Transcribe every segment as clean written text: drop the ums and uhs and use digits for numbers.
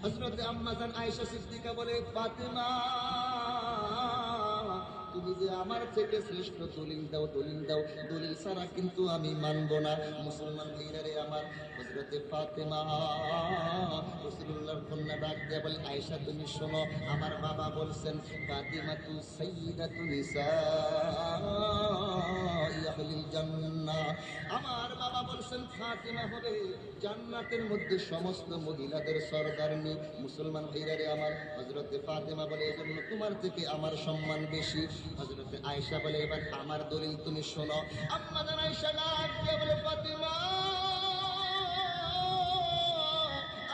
হযরতে আম্মা জান আয়েশা সিদ্দিকা বলে, ফাতেমা তুমি যে আমার থেকে শ্রেষ্ঠ, দলিল দাও, দলিল দাও, দলিল ছাড়া কিন্তু আমি মানব না। মুসলমান ভাইরা রে আমার, হযরতে ফাতেমা রাসূলুল্লাহর কন্যা ডাক দিয়ে বলে, আয়েশা তুমি শোনো, আমার বাবা বলছেন ফাতিমাতু সাইয়্যিদাতু নিসাই আহলিল জান্নাহ। আমার বাবা বলছেন ফাতিমা হবে জান্নাতের মধ্যে সমস্ত মহিলাদের সরদারনি। মুসলমান ভাইরা রে আমার, হযরতে ফাতিমা বলে এজন্য তোমার থেকে আমার সম্মান বেশি। হযরতে আয়েশা বলে এবার আমার দলিল তুমি শোনো। আম্মা জান আয়েশা ডাক দিয়ে বলে, ফাতিমা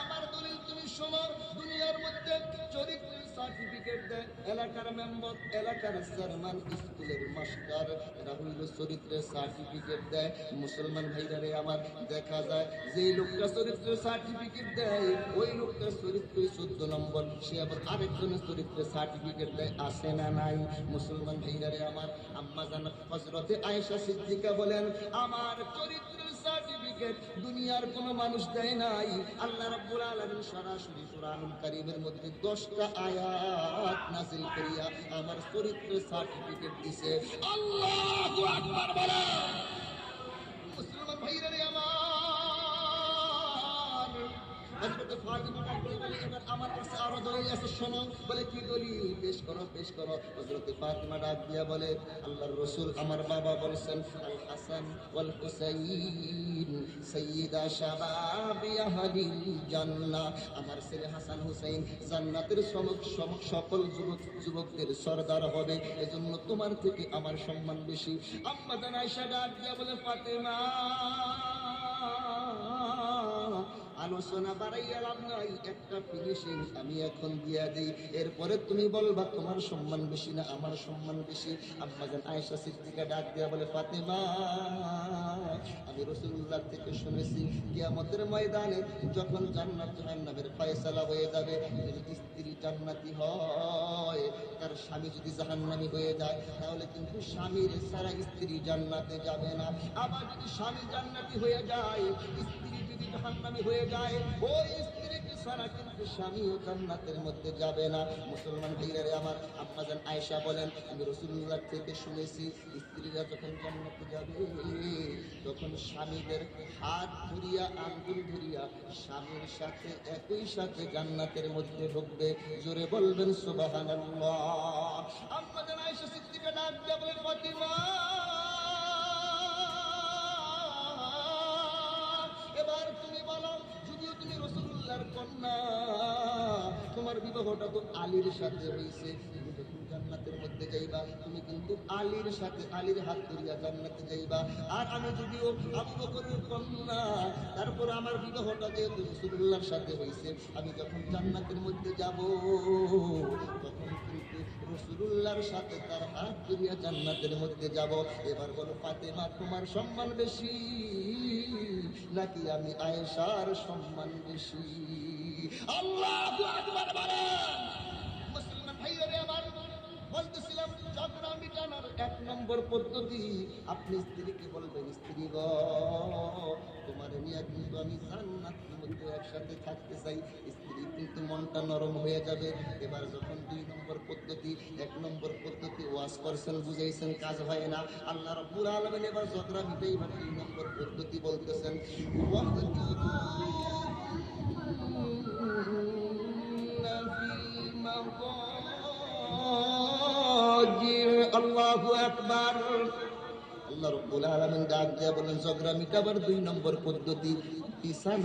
আমার দলিল তুমি শোনো। দুনিয়ার মধ্যে চরিত্রের সার্টিফিকেট দেয় এলাকার মেম্বার, এলাকার চেয়ারম্যান, স্কুলের মাস্টার, এরা হইল চরিত্রের সার্টিফিকেট দেয়। মুসলমান ভাইরা রে আমার, দেখা যায় যে লোকটা চরিত্রের সার্টিফিকেট দেয় ওই লোকটার চরিত্র 14 নম্বর, সে আবার আরেকজনের চরিত্রের সার্টিফিকেট দেয়, আসে না নাই? মুসলমান ভাইরা রে আমার, আম্মা জান হযরতে আয়েশা সিদ্দিকা বলেন আমার চরিত্রের সার্টিফিকেট দুনিয়ার কোন মানুষ দেয় নাই। আল্লাহ রাব্বুল আলামিন সরাসরি সূরানুল কারীমের মধ্যে 10টা আয়াত নাযিল করিয়া আমার চরিত্রের সার্টিফিকেট দিয়েছে। আল্লাহু আকবার বলেন। মুসলমান ভাইরা রে আমার, হযরত ফাতিমা ডাক দিয়ে বলে এবার আমার কাছে আরো দলিল আছে শোনো। বলে কি দলিল? পেশ করো, পেশ করো। হযরত ফাতিমা ডাক দিয়া বলে আল্লাহর রাসূল আমার বাবা বলেছেন আল হাসান ওয়াল হুসাইন সাইয়্যিদা শাবাবি আহলিল জান্নাহ, আমার ছেলে হাসান হুসাইন জান্নাতের সকল যুবকদের সরদার হবে, এজন্য তোমার থেকে আমার সম্মান বেশি। আম্মা জান আয়েশা ডাক দিয়া বলে ফাতেমা আলোচনা বাড়াইয়া লাভ নাই, একটা ফিনিশিং আমি এখন দিয়া দিই, এরপরে তুমি বলবা তোমার সম্মান বেশি না আমার সম্মান বেশি। আম্মা জান আয়েশা সিদ্দিকা ডাক দিয়া বলে ফাতেমা আমি রাসূলুল্লাহ থেকে শুনেছি কিয়ামতের ময়দানে যখন জান্নাত জাহান্নামের ফয়সালা হয়ে যাবে, যদি স্ত্রী জান্নাতি হয়, তার স্বামী যদি জাহান্নামী হয়ে যায় তাহলে কিন্তু স্বামীর ছাড়া স্ত্রী জান্নাতে যাবে না। আবার যদি স্বামী জান্নাতি হয়ে যায়, স্ত্রী যদি জাহান্নামী হয়ে যায়, ওই স্ত্রীকে ছাড়া কিন্তু স্বামীও জান্নাতের মধ্যে যাবে না। মুসলমান ভাইরা রে আমার, আম্মা জান আয়েশা বলেন আমি রাসূলুল্লাহ থেকে শুনেছি স্ত্রীরা যখন জান্নাতে যাবে তখন স্বামীদের হাত ধরিয়া আঙ্গুল ধরিয়া স্বামীর সাথে একই সাথে জান্নাতের মধ্যে ঢুকবে। জোরে বলবেন সুবহানাল্লাহ। আম্মা জান আয়েশা সিদ্দিকা ডাক দিয়ে বলেন ফাতিমা এবার তুমি বলো, যদিও তুমি রাসূলুল্লাহর কন্যা, তোমার বিবাহটা তো আলীর সাথে হয়েছে, তুমি যখন জান্নাতের মধ্যে যাইবা তুমি কিন্তু আলীর সাথে, আলীর হাত ধরিয়া জান্নাতে যাইবা। আর আমি যদিও আবু বকরের কন্যা, তারপর আমার বিবাহটা যেহেতু রাসূলুল্লাহর সাথে হয়েছে, আমি যখন জান্নাতের মধ্যে যাব তখন কিন্তু রাসূলুল্লাহর সাথে তার হাত ধরিয়া জান্নাতের মধ্যে যাব। এবার বলো ফাতেমা তোমার সম্মান বেশি নাকি আমি আয়েশার সম্মান বেশি? আল্লাহু আকবার বলেন। মুসলমান ভাইরা আমার, বলতেছিলাম ঝগড়া মিটানোর 1 নম্বর পদ্ধতি, আপনি স্ত্রীকে বলবেন স্ত্রী গো তোমার নিয়ে কিন্তু আমি জান্নাতের মধ্যে একসাথে থাকতে চাই, স্ত্রী কিন্তু মনটা নরম হয়ে যাবে। এবার যখন 2 নম্বর পদ্ধতি, 1 নম্বর পদ্ধতি ওয়াজ করছেন বুঝাইছেন কাজ হয় না, আল্লাহ রাব্বুল আলামিন এবার ঝগড়া মিটাইবার 2 নম্বর পদ্ধতি বলতেছেন আল্লাহু আকবার। আল্লাহ রাব্বুল আলামিন ডাক দিয়া বলেন ঝগড়া মিটাবার 2 নম্বর পদ্ধতি বিছানা